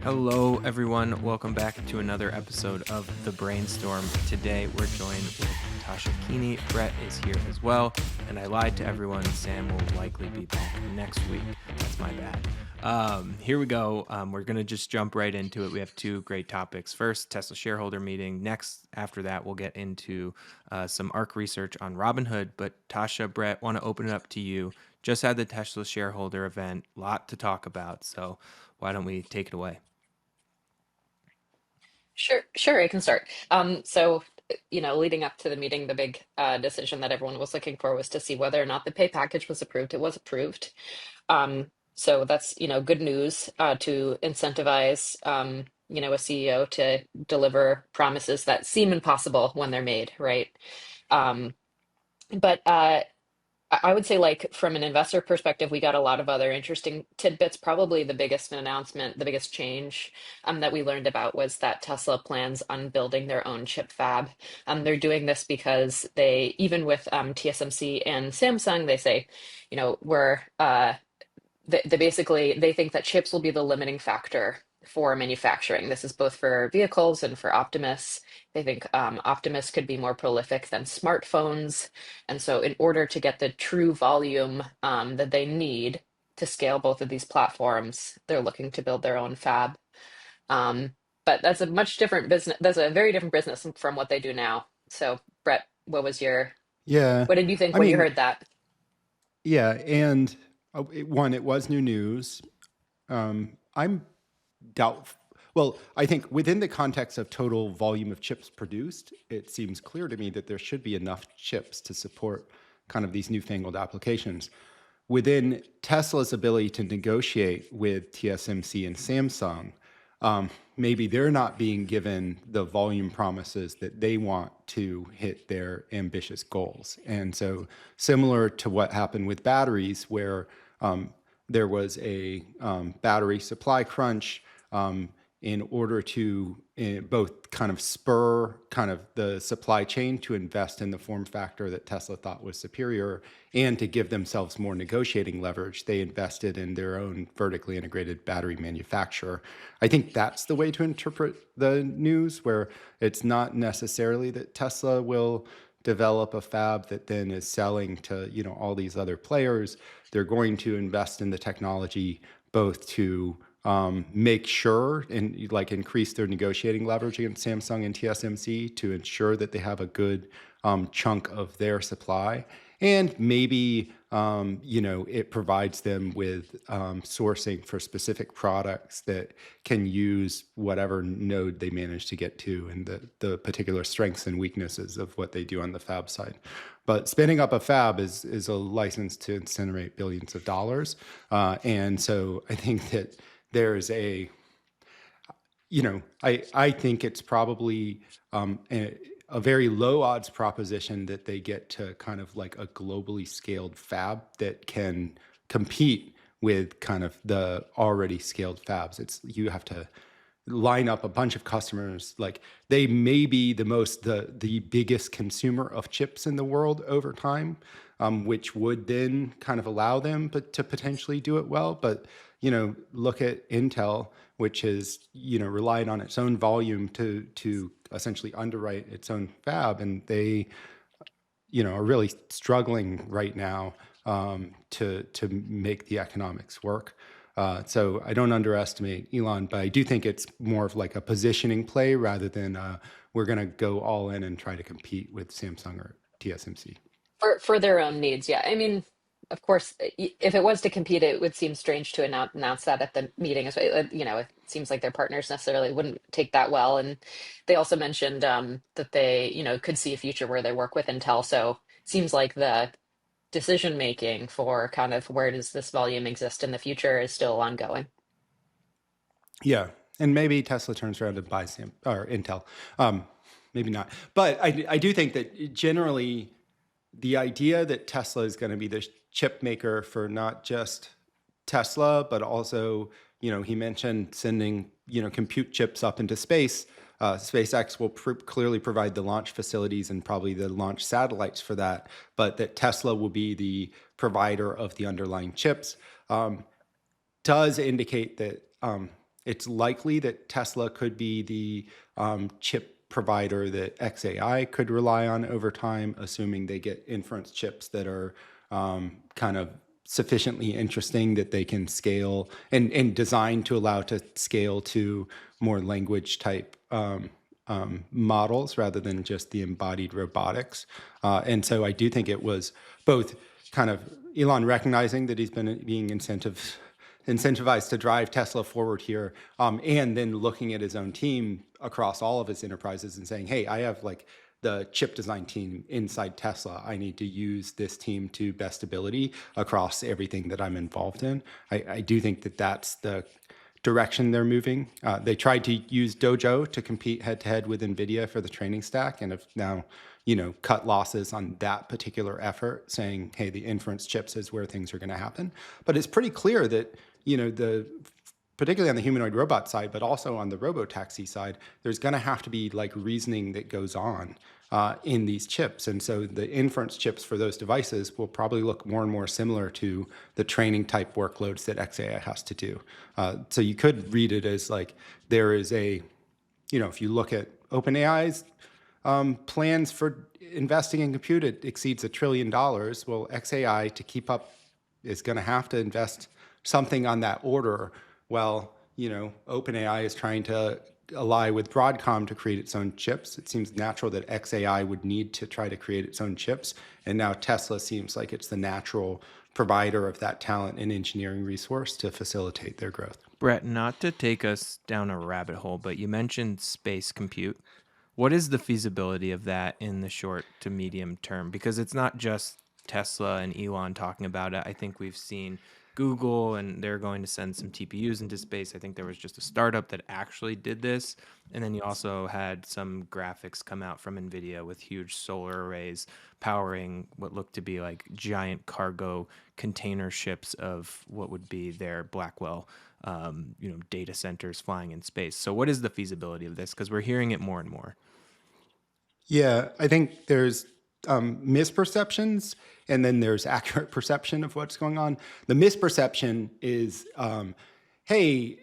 Hello, everyone. Welcome back to another episode of the Brainstorm. Today, we're joined with Tasha Keeney. Brett is here as well. And I lied to everyone. Sam will likely be back next week. That's my bad. Here we go. We're going to just jump right into it. We have two great topics. First, Tesla shareholder meeting. Next, after that, we'll get into some ARK research on Robinhood. But Tasha, Brett, want to open it up to you. Just had the Tesla shareholder event. Lot to talk about. So why don't we take it away? Sure, I can start. Leading up to the meeting, the big decision that everyone was looking for was to see whether or not the pay package was approved. It was approved. So that's, good news to incentivize, a CEO to deliver promises that seem impossible when they're made, right? Um, but I would say, like, from an investor perspective, we got a lot of other interesting tidbits. Probably the biggest announcement, the biggest change that we learned about was that Tesla plans on building their own chip fab. They're doing this because they, even with TSMC and Samsung, they say, they basically they think that chips will be the limiting factor for manufacturing. This is both for vehicles and for Optimus. They think Optimus could be more prolific than smartphones, and so in order to get the true volume that they need to scale both of these platforms, they're looking to build their own fab. Um, but that's a much different business. That's a very different business from what they do now. So, Brett, Yeah, what did you think I when you mean, heard that? yeah, and one, it was new news. I'm doubtful. Well, I think within the context of total volume of chips produced, it seems clear to me that there should be enough chips to support kind of these newfangled applications. Within Tesla's ability to negotiate with TSMC and Samsung, maybe they're not being given the volume promises that they want to hit their ambitious goals. And so, similar to what happened with batteries, where there was a battery supply crunch, in order to both kind of spur kind of the supply chain to invest in the form factor that Tesla thought was superior, and to give themselves more negotiating leverage, they invested in their own vertically integrated battery manufacturer. I think that's the way to interpret the news, where it's not necessarily that Tesla will develop a fab that then is selling to all these other players. They're going to invest in the technology both to make sure and like increase their negotiating leverage against Samsung and TSMC to ensure that they have a good chunk of their supply. And maybe, it provides them with sourcing for specific products that can use whatever node they manage to get to and the particular strengths and weaknesses of what they do on the fab side. But spinning up a fab is a license to incinerate billions of dollars. And so I think that there's I think it's probably a very low odds proposition that they get to kind of like a globally scaled fab that can compete with kind of the already scaled fabs. You have to line up a bunch of customers. Like, they may be the biggest consumer of chips in the world over time, which would then kind of allow them to potentially do it well. But look at Intel, which has relied on its own volume to essentially underwrite its own fab, and they are really struggling right now to make the economics work. So I don't underestimate Elon, but I do think it's more of like a positioning play rather than we're going to go all in and try to compete with Samsung or TSMC. For their own needs, yeah. I mean, of course, if it was to compete, it would seem strange to announce that at the meeting. It seems like their partners necessarily wouldn't take that well. And they also mentioned that they, could see a future where they work with Intel. So it seems like the decision making for kind of where does this volume exist in the future is still ongoing. Yeah, and maybe Tesla turns around and buys Sam or Intel. Um, Maybe not, but I do think that generally the idea that Tesla is going to be the chip maker for not just Tesla, but also, he mentioned sending, compute chips up into space. SpaceX will clearly provide the launch facilities and probably the launch satellites for that, but that Tesla will be the provider of the underlying chips does indicate that It's likely that Tesla could be the chip provider that xAI could rely on over time, assuming they get inference chips that are kind of sufficiently interesting that they can scale and designed to allow to scale to more language type models rather than just the embodied robotics. And so I do think it was both kind of Elon recognizing that he's been being incentivized to drive Tesla forward here, and then looking at his own team across all of his enterprises and saying, hey, I have like the chip design team inside Tesla. I need to use this team to best ability across everything that I'm involved in. I do think that that's the direction they're moving. They tried to use Dojo to compete head to head with NVIDIA for the training stack and have now, cut losses on that particular effort, saying, hey, the inference chips is where things are going to happen. But it's pretty clear that, particularly on the humanoid robot side, but also on the robotaxi side, there's going to have to be like reasoning that goes on in these chips. And so the inference chips for those devices will probably look more and more similar to the training type workloads that xAI has to do. So you could read it as like there is a, if you look at OpenAI's plans for investing in compute, it exceeds $1 trillion. Well, xAI, to keep up, is going to have to invest something on that order. Well, OpenAI is trying to ally with Broadcom to create its own chips. It seems natural that xAI would need to try to create its own chips. And now Tesla seems like it's the natural provider of that talent and engineering resource to facilitate their growth. Brett, not to take us down a rabbit hole, but you mentioned space compute. What is the feasibility of that in the short to medium term? Because it's not just Tesla and Elon talking about it. I think we've seen Google, and they're going to send some TPUs into space. I think there was just a startup that actually did this. And then you also had some graphics come out from NVIDIA with huge solar arrays powering what looked to be like giant cargo container ships of what would be their Blackwell data centers flying in space. So what is the feasibility of this? Because we're hearing it more and more. Yeah, I think there's misperceptions, and then there's accurate perception of what's going on. The misperception is, hey,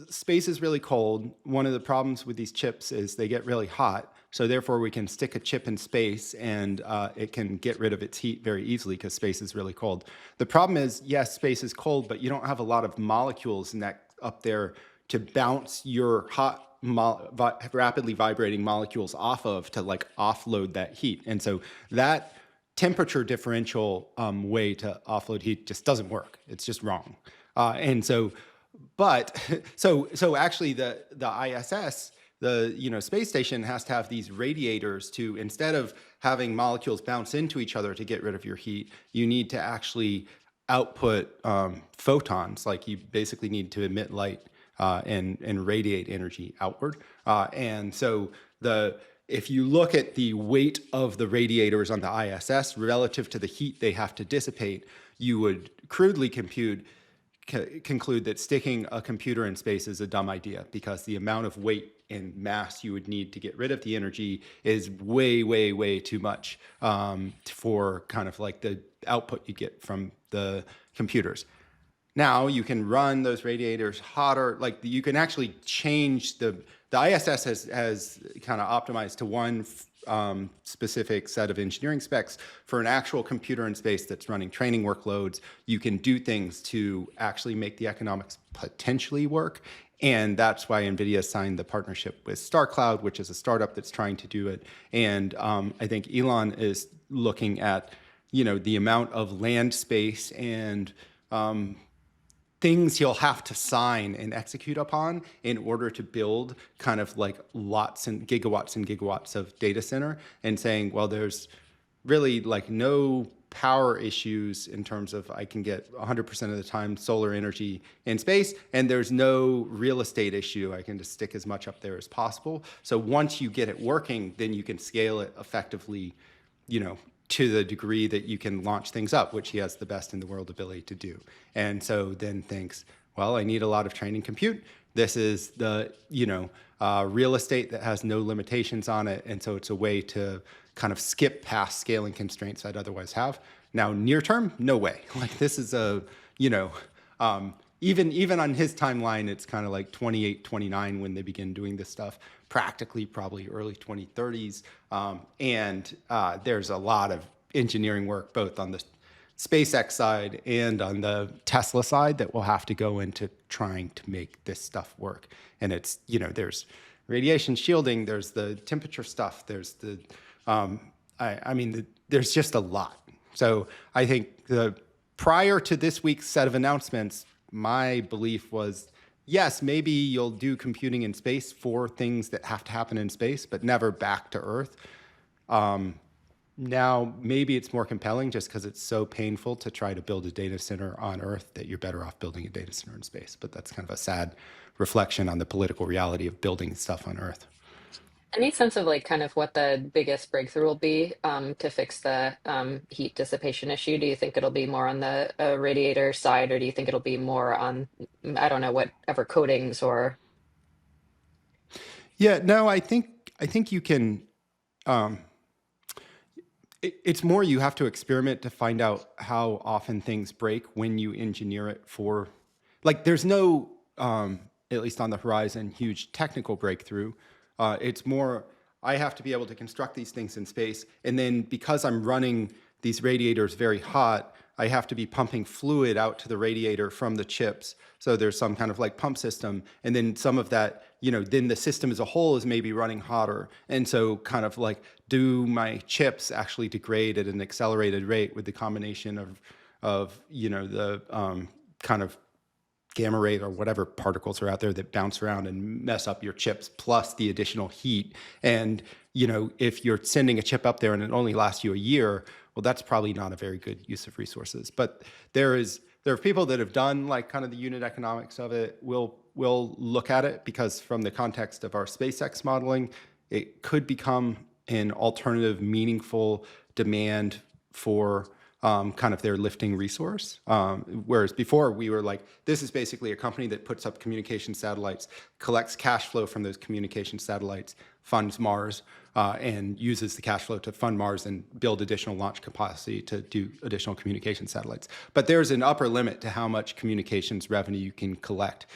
space is really cold. One of the problems with these chips is they get really hot. So therefore, we can stick a chip in space and it can get rid of its heat very easily because space is really cold. The problem is, yes, space is cold, but you don't have a lot of molecules in that up there to bounce your hot rapidly vibrating molecules off of to like offload that heat. And so that temperature differential way to offload heat just doesn't work. It's just wrong. So actually the ISS, the space station has to have these radiators to, instead of having molecules bounce into each other to get rid of your heat, you need to actually output photons. Like you basically need to emit light and radiate energy outward. And so if you look at the weight of the radiators on the ISS relative to the heat they have to dissipate, you would crudely conclude that sticking a computer in space is a dumb idea because the amount of weight and mass you would need to get rid of the energy is way, way, way too much for kind of like the output you get from the computers. Now you can run those radiators hotter. Like you can actually change the ISS has kind of optimized to one specific set of engineering specs for an actual computer in space that's running training workloads. You can do things to actually make the economics potentially work. And that's why NVIDIA signed the partnership with StarCloud, which is a startup that's trying to do it. And I think Elon is looking at, the amount of land space and things he'll have to sign and execute upon in order to build kind of like lots and gigawatts of data center, and saying, well, there's really like no power issues in terms of I can get 100% of the time solar energy in space, and there's no real estate issue. I can just stick as much up there as possible. So once you get it working, then you can scale it effectively, to the degree that you can launch things up, which he has the best in the world ability to do. And so then thinks, well, I need a lot of training compute. This is the, real estate that has no limitations on it. And so it's a way to kind of skip past scaling constraints I'd otherwise have. Now, near term, no way. Like this is even on his timeline, it's kind of like 28, 29 when they begin doing this stuff. Practically, probably early 2030s, and there's a lot of engineering work both on the SpaceX side and on the Tesla side that will have to go into trying to make this stuff work. And it's, there's radiation shielding, there's the temperature stuff, there's the, there's just a lot. So I think prior to this week's set of announcements, my belief was, yes, maybe you'll do computing in space for things that have to happen in space, but never back to Earth. Now, maybe it's more compelling just because it's so painful to try to build a data center on Earth that you're better off building a data center in space. But that's kind of a sad reflection on the political reality of building stuff on Earth. Any sense of like kind of what the biggest breakthrough will be to fix the heat dissipation issue? Do you think it'll be more on the radiator side, or do you think it'll be more on, I don't know, whatever coatings or? Yeah, no, I think you can. It's more you have to experiment to find out how often things break when you engineer it for, like, there's no, at least on the horizon, huge technical breakthrough. It's more, I have to be able to construct these things in space. And then because I'm running these radiators very hot, I have to be pumping fluid out to the radiator from the chips. So there's some kind of like pump system. And then some of that, then the system as a whole is maybe running hotter. And so kind of like, do my chips actually degrade at an accelerated rate with the combination of the kind of gamma ray or whatever particles are out there that bounce around and mess up your chips, plus the additional heat. And, if you're sending a chip up there and it only lasts you a year, well, that's probably not a very good use of resources. But there are people that have done like kind of the unit economics of it. We'll look at it because from the context of our SpaceX modeling, it could become an alternative, meaningful demand for kind of their lifting resource. Whereas before we were like, this is basically a company that puts up communication satellites, collects cash flow from those communication satellites, funds Mars, and uses the cash flow to fund Mars and build additional launch capacity to do additional communication satellites. But there's an upper limit to how much communications revenue you can collect.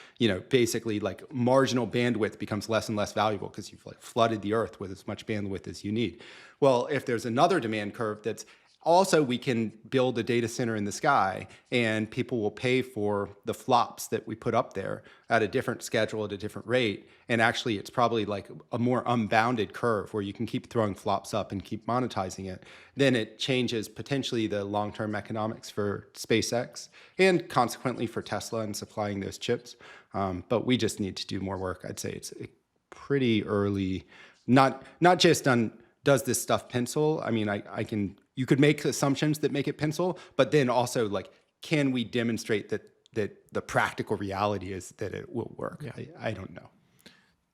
Basically like marginal bandwidth becomes less and less valuable because you've like flooded the Earth with as much bandwidth as you need. Well, if there's another demand curve that's also, we can build a data center in the sky and people will pay for the flops that we put up there at a different schedule, at a different rate. And actually, it's probably like a more unbounded curve where you can keep throwing flops up and keep monetizing it. Then it changes potentially the long-term economics for SpaceX and consequently for Tesla and supplying those chips. But we just need to do more work. I'd say it's pretty early, not just on does this stuff pencil. I mean, you could make assumptions that make it pencil, but then also like, can we demonstrate that the practical reality is that it will work? Yeah. I don't know.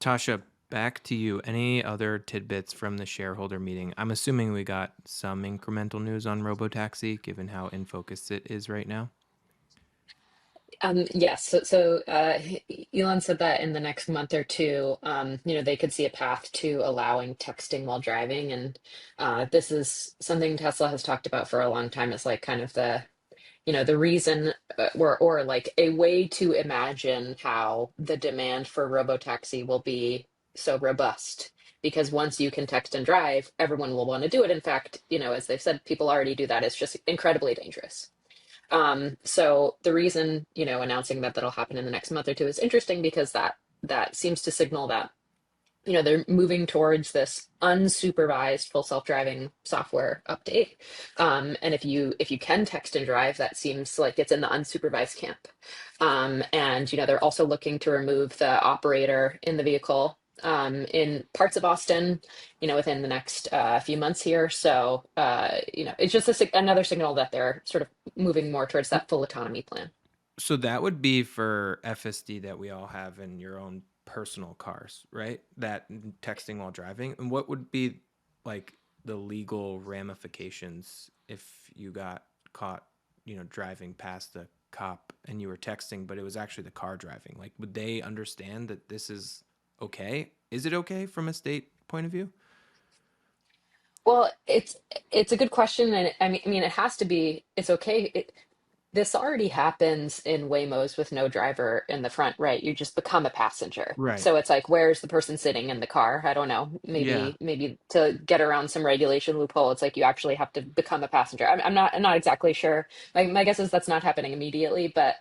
Tasha, back to you. Any other tidbits from the shareholder meeting? I'm assuming we got some incremental news on Robotaxi, given how in focus it is right now. Yes. So Elon said that in the next month or two, they could see a path to allowing texting while driving. And this is something Tesla has talked about for a long time. It's like kind of the reason or like a way to imagine how the demand for robotaxi will be so robust. Because once you can text and drive, everyone will want to do it. In fact, as they've said, people already do that. It's just incredibly dangerous. So the reason, announcing that that'll happen in the next month or two is interesting because that seems to signal that, they're moving towards this unsupervised full self-driving software update. And if you can text and drive, that seems like it's in the unsupervised camp. And, they're also looking to remove the operator in the vehicle in parts of Austin, within the next few months here. So, it's just another signal that they're sort of moving more towards that full autonomy plan. So that would be for FSD that we all have in your own personal cars, right? That texting while driving. And what would be like the legal ramifications if you got caught, driving past a cop and you were texting, but it was actually the car driving? Like, would they understand that this is okay? Is it okay from a state point of view? Well, it's a good question, and I mean, it has to be. It's okay. this already happens in Waymos with no driver in the front, right? You just become a passenger. Right. So it's like, where's the person sitting in the car? I don't know. Yeah. Maybe to get around some regulation loophole, it's like you actually have to become a passenger. I'm not exactly sure. My guess is that's not happening immediately, but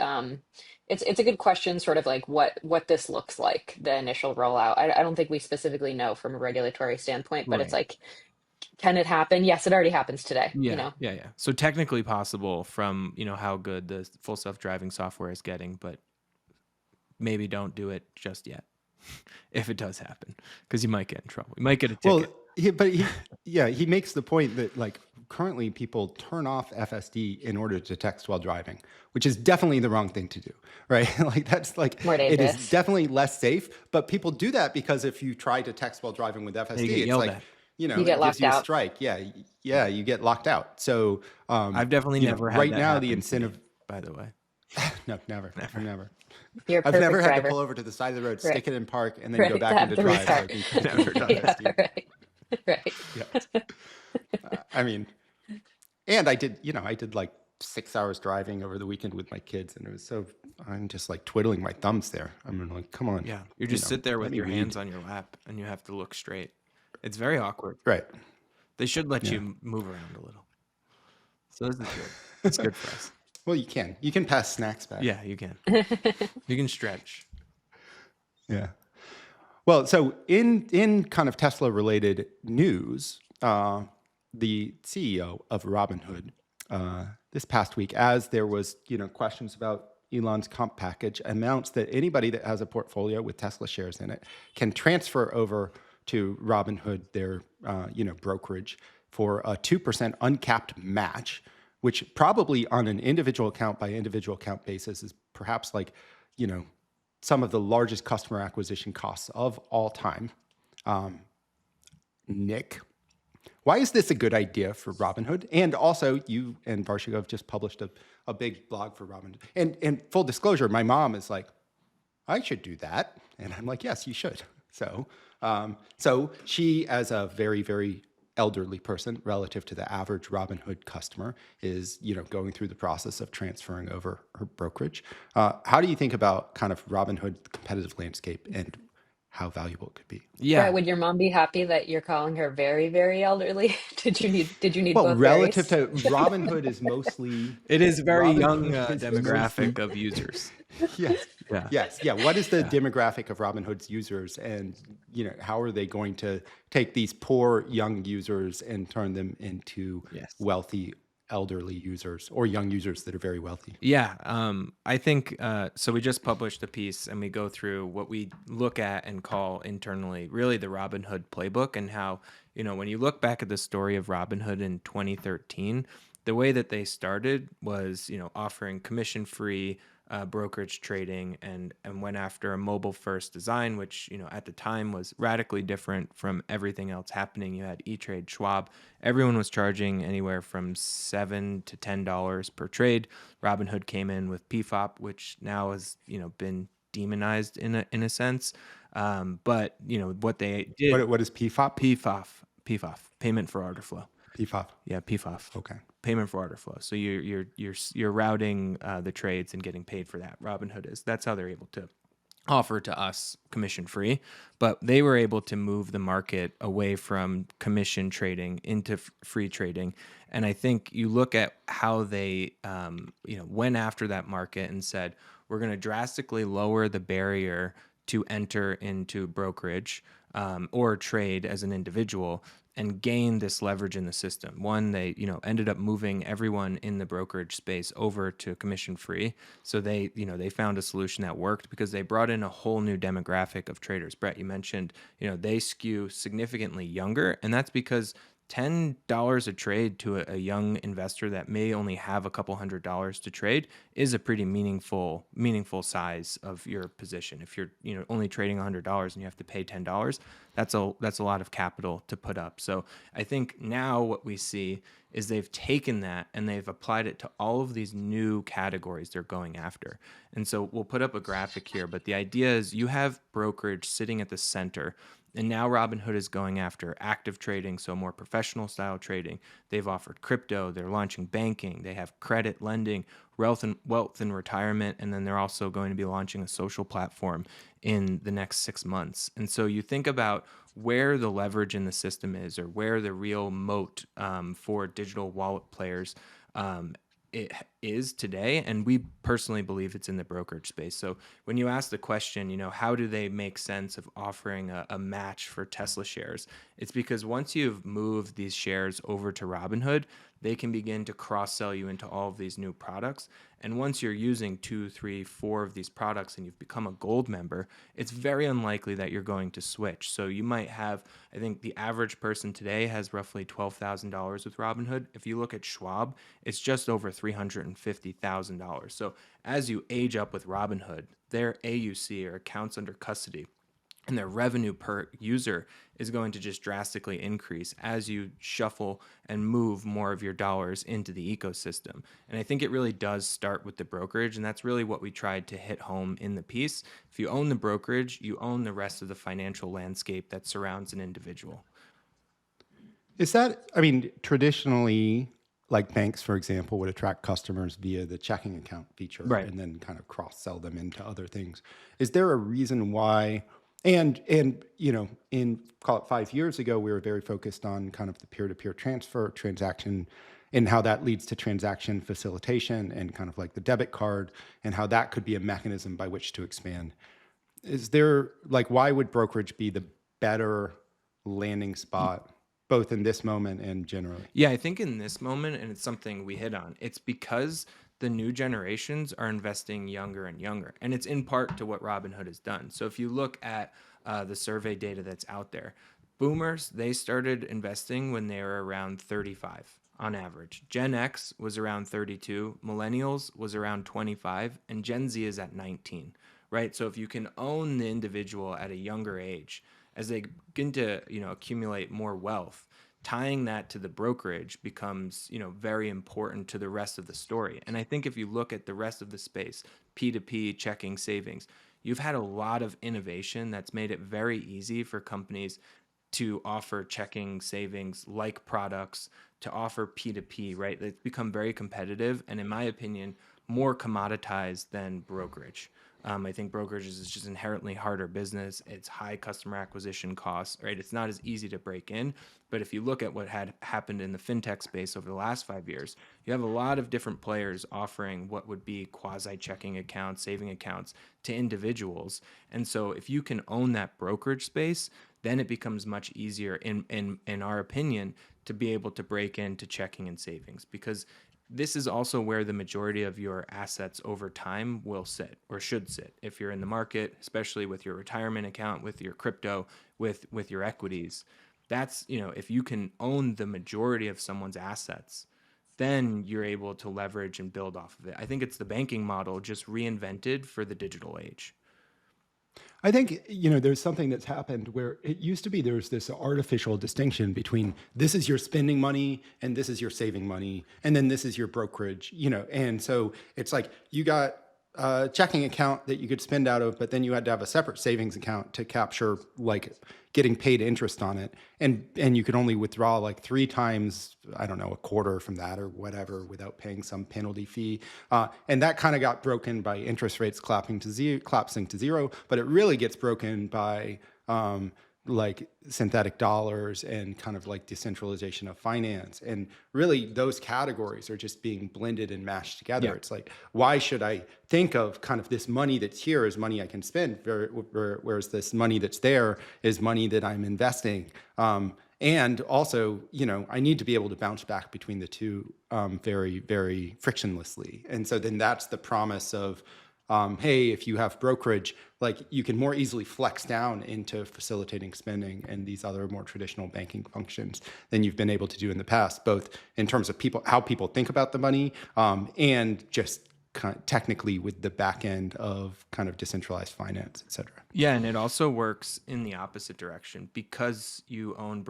it's a good question, sort of like what this looks like, the initial rollout. I don't think we specifically know from a regulatory standpoint, but it's Right. like, can it happen? Yes, it already happens today, you Yeah. know? Yeah. Yeah. So technically possible from, how good the full self-driving software is getting, but maybe don't do it just yet if it does happen, because you might get in trouble. You might get a Well, ticket. he makes the point that like currently people turn off FSD in order to text while driving, which is definitely the wrong thing to do, right? Like that's like More it is dangerous. definitely less safe, but people do that because if you try to text while driving with You FSD, get it's yelled like, at. You it get gives locked you a out. strike. Yeah, yeah, you get locked out. So, I've definitely never had right that now the happen to me, incentive, by the way. no, never, never. You're a I've never perfect had to driver. pull over to the side of the road, Right. stick it in park, and then go Right. To back have into to drive restart. because I Never didn't done that. FSD. Yeah, right. Right. Yes. I mean, and I did like 6 hours driving over the weekend with my kids, and I'm just like twiddling my thumbs there. I'm like, come on, Yeah. You just sit there let with me your hands read. on your lap and you have to look straight. It's very awkward. Right. They should let Yeah. you move around a little. So this is good. It's good for us. Well, you can pass snacks back. Yeah, you can. You can stretch. Yeah. Well, so in kind of Tesla related news, the CEO of Robinhood this past week, as there was questions about Elon's comp package, announced that anybody that has a portfolio with Tesla shares in it can transfer over to Robinhood, their brokerage, for a 2% uncapped match, which probably on an individual account by individual account basis is perhaps like some of the largest customer acquisition costs of all time. Nick, why is this a good idea for Robinhood? And also, you and Varshigo have just published a big blog for Robinhood. And full disclosure, my mom is like, I should do that. And I'm like, yes, you should. So she, as a very, very elderly person relative to the average Robinhood customer, is going through the process of transferring over her brokerage. How do you think about kind of Robinhood, the competitive landscape, and how valuable it could be? Yeah. Brett, would your mom be happy that you're calling her very, very elderly? Did you need Well, both relative berries? to Robinhood is mostly It is a very young Robinhood is demographic mostly of users. yes. Yeah. Yes. Yeah. What is the demographic of Robinhood's users, and how are they going to take these poor young users and turn them into Yes. wealthy elderly users or young users that are very wealthy? Yeah, I think so. We just published a piece, and we go through what we look at and call internally, really the Robinhood playbook, and how when you look back at the story of Robinhood in 2013, the way that they started was offering commission-free brokerage trading and went after a mobile first design, which at the time was radically different from everything else happening. You had E-Trade, Schwab, everyone was charging anywhere from $7 to $10 per trade. Robinhood came in with PFOP, which now has been demonized in a sense. But what they did, What is PFOP? PFOF, payment for order flow. PFOP. Yeah, PFOF. Okay. Payment for order flow. So you're routing the trades and getting paid for that. Robinhood is. That's how they're able to offer to us commission free, but they were able to move the market away from commission trading into free trading. And I think you look at how they went after that market and said, we're going to drastically lower the barrier to enter into brokerage or trade as an individual and gain this leverage in the system. One, they ended up moving everyone in the brokerage space over to commission free. So they found a solution that worked because they brought in a whole new demographic of traders. Brett, you mentioned they skew significantly younger, and that's because $10 a trade to a young investor that may only have a couple $100s to trade is a pretty meaningful size of your position. If you're only trading $100 and you have to pay $10, that's a lot of capital to put up. So I think now what we see is they've taken that and they've applied it to all of these new categories they're going after. And so we'll put up a graphic here, but the idea is you have brokerage sitting at the center. And now Robinhood is going after active trading, so more professional style trading. They've offered crypto, they're launching banking, they have credit lending, wealth and retirement, and then they're also going to be launching a social platform in the next 6 months. And so you think about where the leverage in the system is, or where the real moat for digital wallet players it is today, and we personally believe it's in the brokerage space. So when you ask the question, how do they make sense of offering a match for Tesla shares, it's because once you've moved these shares over to Robinhood, they can begin to cross-sell you into all of these new products. And once you're using 2, 3, 4 of these products and you've become a gold member, it's very unlikely that you're going to switch. So you might have, I think the average person today has roughly $12,000 with Robinhood. If you look at Schwab, it's just over $350,000. So as you age up with Robinhood, their AUC, or accounts under custody, and their revenue per user is going to just drastically increase as you shuffle and move more of your dollars into the ecosystem. And I think it really does start with the brokerage, and that's really what we tried to hit home in the piece. If you own the brokerage, you own the rest of the financial landscape that surrounds an individual. Is that, I mean, traditionally, like banks, for example, would attract customers via the checking account feature, Right. and then kind of cross-sell them into other things. Is there a reason why, and in, call it 5 years ago, we were very focused on kind of the peer-to-peer transfer transaction and how that leads to transaction facilitation and kind of like the debit card, and how that could be a mechanism by which to expand. Is there, like, why would brokerage be the better landing spot, both in this moment and generally? Yeah, I think in this moment, and it's something we hit on, it's because the new generations are investing younger and younger. And it's in part to what Robinhood has done. So if you look at the survey data that's out there, boomers, they started investing when they were around 35 on average. Gen X was around 32, millennials was around 25, and Gen Z is at 19, right? So if you can own the individual at a younger age, as they begin to, accumulate more wealth, tying that to the brokerage becomes, very important to the rest of the story. And I think if you look at the rest of the space, P2P, checking, savings, you've had a lot of innovation that's made it very easy for companies to offer checking, savings like products, to offer P2P, right? It's become very competitive, and in my opinion, more commoditized than brokerage. I think brokerage is just inherently harder business. It's high customer acquisition costs, right? It's not as easy to break in. But if you look at what had happened in the fintech space over the last 5 years, you have a lot of different players offering what would be quasi checking accounts, saving accounts to individuals. And so if you can own that brokerage space, then it becomes much easier, in our opinion, to be able to break into checking and savings, because this is also where the majority of your assets over time will sit, or should sit, if you're in the market, especially with your retirement account, with your crypto, with your equities. That's, if you can own the majority of someone's assets, then you're able to leverage and build off of it. I think it's the banking model just reinvented for the digital age. I think, there's something that's happened where it used to be there's this artificial distinction between this is your spending money and this is your saving money, and then this is your brokerage, and so it's like you got a checking account that you could spend out of, but then you had to have a separate savings account to capture like getting paid interest on it. And you could only withdraw like 3 times, I don't know, a quarter from that or whatever, without paying some penalty fee. And that kind of got broken by interest rates collapsing to zero, but it really gets broken by like synthetic dollars and kind of like decentralization of finance. And really those categories are just being blended and mashed together. Yeah. It's like, why should I think of kind of this money that's here as money I can spend, whereas this money that's there is money that I'm investing? And also, I need to be able to bounce back between the two very, very frictionlessly. And so then that's the promise of, hey, if you have brokerage, like you can more easily flex down into facilitating spending and these other more traditional banking functions than you've been able to do in the past, both in terms of how people think about the money, and just kind of technically with the back end of kind of decentralized finance, et cetera. Yeah, and it also works in the opposite direction. Because you own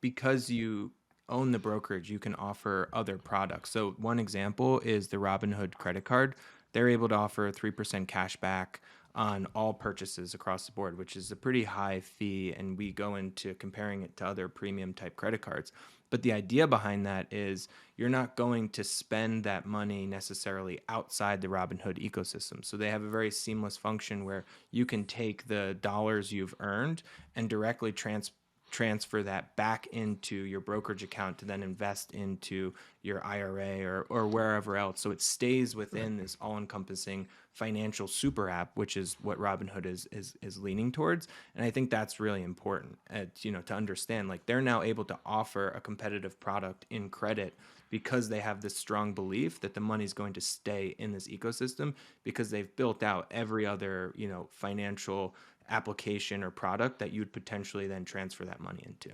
because you own the brokerage, you can offer other products. So one example is the Robinhood credit card. They're able to offer 3% cash back on all purchases across the board, which is a pretty high fee. And we go into comparing it to other premium type credit cards. But the idea behind that is you're not going to spend that money necessarily outside the Robinhood ecosystem. So they have a very seamless function where you can take the dollars you've earned and directly transfer that back into your brokerage account to then invest into your IRA or wherever else. So it stays within this all-encompassing financial super app, which is what Robinhood is leaning towards. And I think that's really important, to understand. Like, they're now able to offer a competitive product in credit because they have this strong belief that the money is going to stay in this ecosystem, because they've built out every other, financial application or product that you'd potentially then transfer that money into.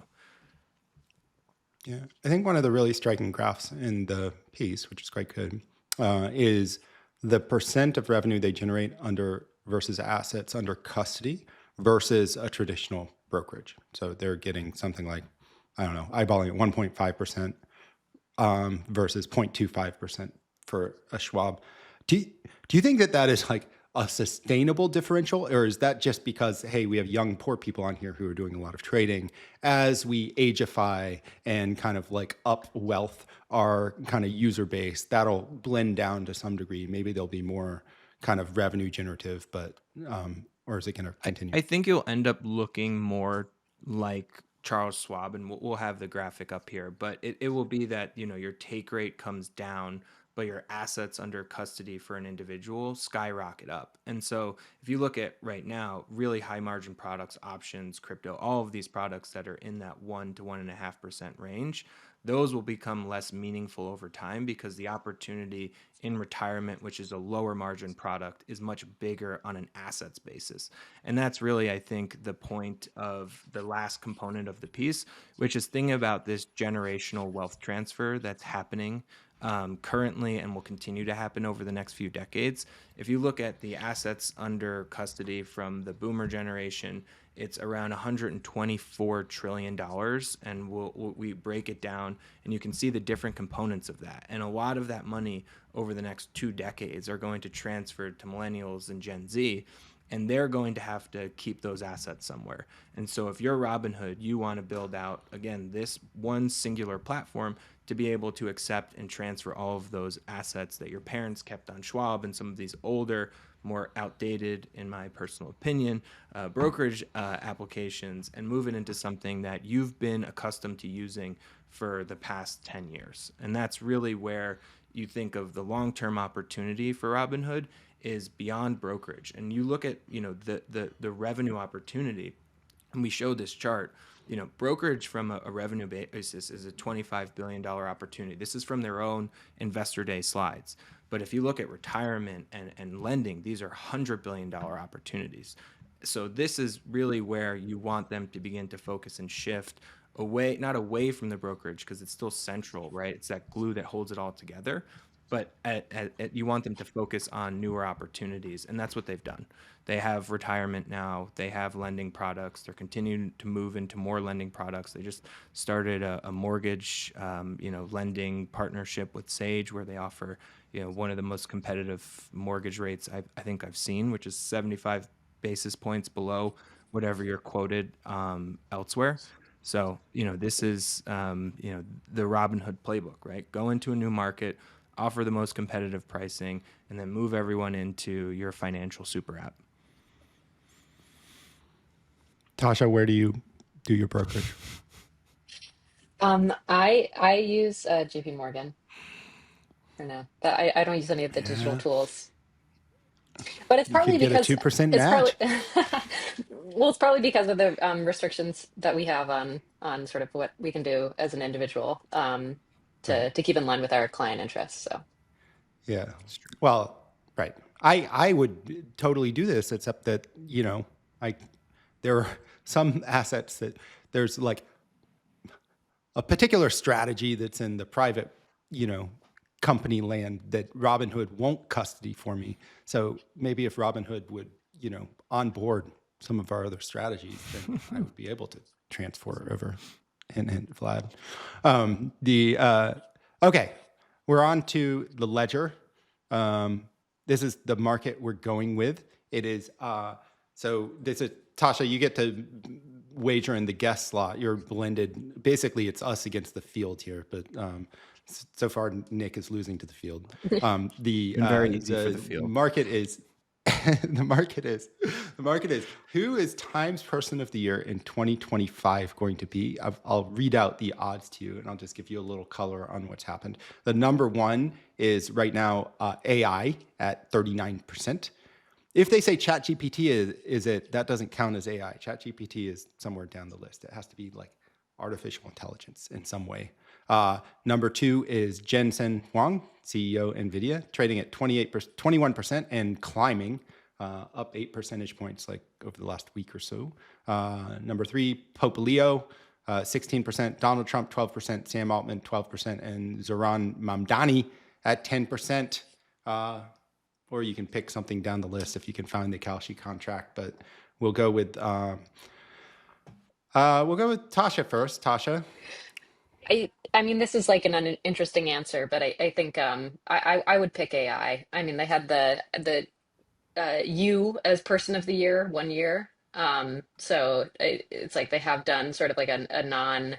Yeah, I think one of the really striking graphs in the piece, which is quite good, is the percent of revenue they generate under versus assets under custody versus a traditional brokerage. So they're getting something like, I don't know, eyeballing at 1.5% versus 0.25% for a Schwab. Do you think that is like a sustainable differential, or is that just because, hey, we have young, poor people on here who are doing a lot of trading? As we ageify and kind of like up wealth our kind of user base, that'll blend down to some degree. Maybe there'll be more kind of revenue generative, but or is it going to continue? I think you'll end up looking more like Charles Schwab, and we'll have the graphic up here, but it will be that, your take rate comes down, but your assets under custody for an individual skyrocket up. And so if you look at right now, really high margin products, options, crypto, all of these products that are in that 1 to 1.5% range, those will become less meaningful over time, because the opportunity in retirement, which is a lower margin product, is much bigger on an assets basis. And that's really, I think, the point of the last component of the piece, which is thinking about this generational wealth transfer that's happening currently and will continue to happen over the next few decades. If you look at the assets under custody from the boomer generation, it's around $124 trillion, and we break it down, and you can see the different components of that. And a lot of that money over the next 2 decades are going to transfer to millennials and Gen Z, and they're going to have to keep those assets somewhere. And so if you're Robinhood, you want to build out, again, this one singular platform to be able to accept and transfer all of those assets that your parents kept on Schwab and some of these older, more outdated, in my personal opinion, brokerage applications, and move it into something that you've been accustomed to using for the past 10 years. And that's really where you think of the long-term opportunity for Robinhood is beyond brokerage. And you look at, the revenue opportunity, and we showed this chart. Brokerage from a revenue basis is a $25 billion opportunity. This is from their own Investor Day slides. But if you look at retirement and lending, these are $100 billion opportunities. So this is really where you want them to begin to focus and shift away, not away from the brokerage, because it's still central, right? It's that glue that holds it all together. But you want them to focus on newer opportunities, and that's what they've done. They have retirement now. They have lending products. They're continuing to move into more lending products. They just started a mortgage, lending partnership with Sage, where they offer, one of the most competitive mortgage rates I think I've seen, which is 75 basis points below whatever you're quoted elsewhere. So, this is, the Robinhood playbook, right? Go into a new market, offer the most competitive pricing, and then move everyone into your financial super app. Tasha, where do you do your brokerage? I use JP Morgan for now. But I don't use any of the digital tools. But it's You could probably get a because 2% it's probably match. well, it's probably because of the restrictions that we have on sort of what we can do as an individual Right. to keep in line with our client interests. So Yeah. Well, right. I would totally do this, except that, there are some assets that there's like a particular strategy that's in the private, company land that Robinhood won't custody for me. So maybe if Robinhood would, onboard some of our other strategies, then I would be able to transfer over. And Vlad, okay, we're on to the ledger. This is the market we're going with. It is so this is Tasha, you get to wager in the guest slot. You're blended. Basically, it's us against the field here, but so far Nick is losing to the field. Been very easy for the field. Market is the market is who is Times Person of the Year in 2025 going to be? I'll read out the odds to you, and I'll just give you a little color on what's happened. The number one is right now AI at 39%. If they say ChatGPT is it, that doesn't count as AI. ChatGPT is somewhere down the list. It has to be like artificial intelligence in some way. Number two is Jensen Huang, CEO NVIDIA, trading at 21% and climbing, up 8 percentage points like over the last week or so. Number three, Pope Leo, 16%, Donald Trump 12%, Sam Altman 12%, and Zoran Mamdani at 10%. Or you can pick something down the list if you can find the Kalshi contract. But we'll go with Tasha first. Tasha. I mean, this is like an interesting answer, but I think I would pick AI. I mean, they had the you as Person of the Year 1 year. So it's like they have done sort of like a non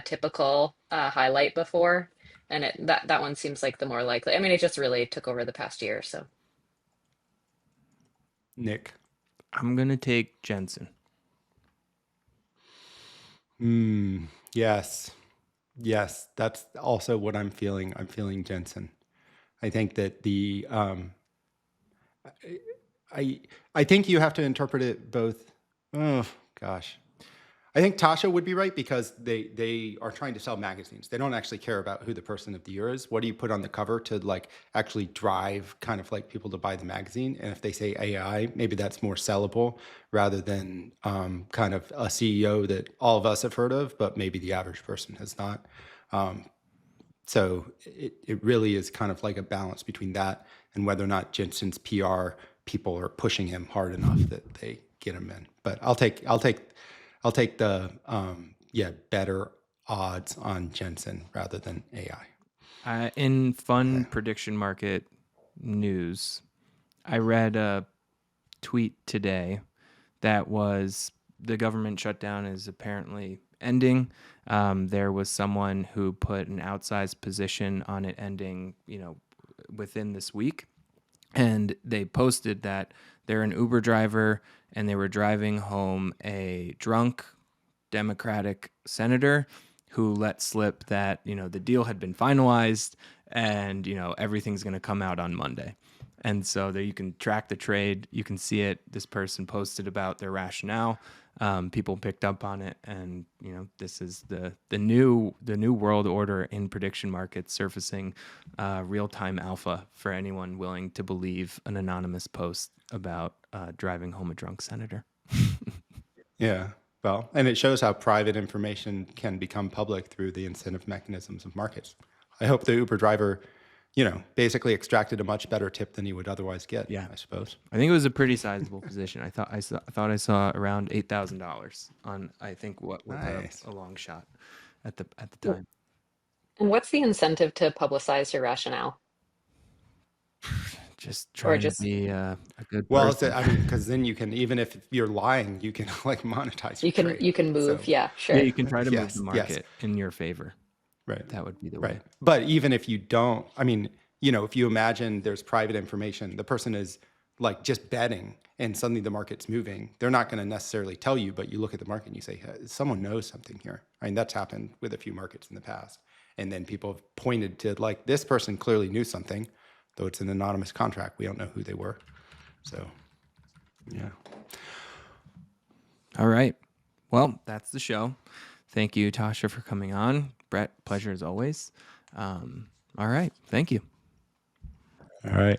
typical highlight before, and that one seems like the more likely. I mean, it just really took over the past year, so. Nick. I'm going to take Jensen. Yes. Yes, that's also what I'm feeling. I'm feeling Jensen. I think that the I think you have to interpret it both. Oh gosh, I think Tasha would be right because they are trying to sell magazines. They don't actually care about who the Person of the Year is. What do you put on the cover to like actually drive kind of like people to buy the magazine? And if they say AI, maybe that's more sellable rather than kind of a CEO that all of us have heard of, but maybe the average person has not. So it really is kind of like a balance between that and whether or not Jensen's PR people are pushing him hard enough that they get him in. But I'll take the better odds on Jensen rather than AI. In fun prediction market news, I read a tweet today that was the government shutdown is apparently ending. There was someone who put an outsized position on it ending, within this week. And they posted that they're an Uber driver and they were driving home a drunk Democratic senator who let slip that, the deal had been finalized and, everything's going to come out on Monday. And so there you can track the trade. You can see it. This person posted about their rationale. People picked up on it, and this is the new world order in prediction markets surfacing real-time alpha for anyone willing to believe an anonymous post about driving home a drunk senator. Yeah. Well, and it shows how private information can become public through the incentive mechanisms of markets. I hope the Uber driver, basically extracted a much better tip than he would otherwise get. Yeah, I suppose. I think it was a pretty sizable position. I thought I saw around $8,000 on. I think what was nice. A long shot at the time. And what's the incentive to publicize your rationale? Just trying to be a good person. Well, because then you can, even if you're lying, you can like monetize your trade. You can move. So, yeah, sure. Yeah, you can try to move the market in your favor. Right. That would be the way. But even if you don't, if you imagine there's private information, the person is like just betting and suddenly the market's moving, they're not going to necessarily tell you, but you look at the market and you say, hey, someone knows something here. That's happened with a few markets in the past. And then people have pointed to like, this person clearly knew something, though it's an anonymous contract. We don't know who they were. So, yeah. All right. Well, that's the show. Thank you, Tasha, for coming on. Brett, pleasure as always. All right. Thank you. All right.